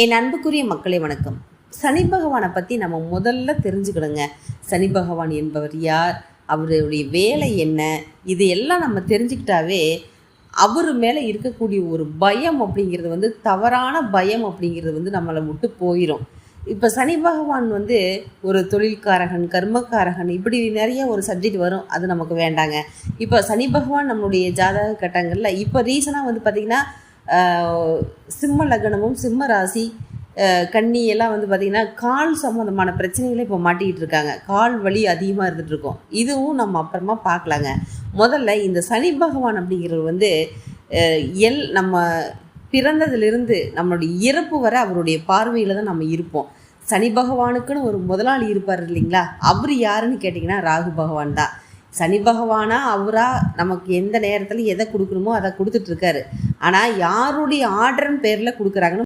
என் அன்புக்குரிய மக்களே வணக்கம். சனி பகவானை பற்றி நம்ம முதல்ல தெரிஞ்சுக்கணுங்க. சனி பகவான் என்பவர் யார், அவருடைய வேலை என்ன, இது எல்லாம் நம்ம தெரிஞ்சுக்கிட்டாவே அவர் மேலே இருக்கக்கூடிய ஒரு பயம் அப்படிங்கிறது தவறான பயம் அப்படிங்கிறது நம்மளை விட்டு போயிடும். இப்போ சனி பகவான் ஒரு தொழில்காரகன், கர்மக்காரகன், இப்படி நிறைய ஒரு சப்ஜெக்ட் வரும். அது நமக்கு வேண்டாங்க. இப்போ சனி பகவான் நம்மளுடைய ஜாதக கட்டங்களில் இப்போ ரீசனாக பார்த்திங்கன்னா சிம்ம லக்னமும் சிம்ம ராசி கன்னியெல்லாம் பார்த்திங்கன்னா கால் சம்மந்தமான பிரச்சனைகளை இப்போ மாட்டிக்கிட்டு இருக்காங்க. கால் வலி அதிகமாக இருந்துகிட்ருக்கோம். இதுவும் நம்ம அப்புறமா பார்க்கலாங்க. முதல்ல இந்த சனி பகவான் அப்படிங்கிறது நம்ம பிறந்ததிலிருந்து நம்மளுடைய இறப்பு வரை அவருடைய பார்வையில் தான் நம்ம இருப்போம். சனி பகவானுக்குன்னு ஒரு முதலாளி இருப்பார் இல்லைங்களா, அவர் யாருன்னு கேட்டிங்கன்னா ராகு பகவான் தான். சனி பகவானா அவரா நமக்கு எந்த நேரத்தில் எதை கொடுக்கணுமோ அதை கொடுத்துட்ருக்காரு. ஆனால் யாருடைய ஆர்டர்னு பேரில் கொடுக்குறாங்கன்னு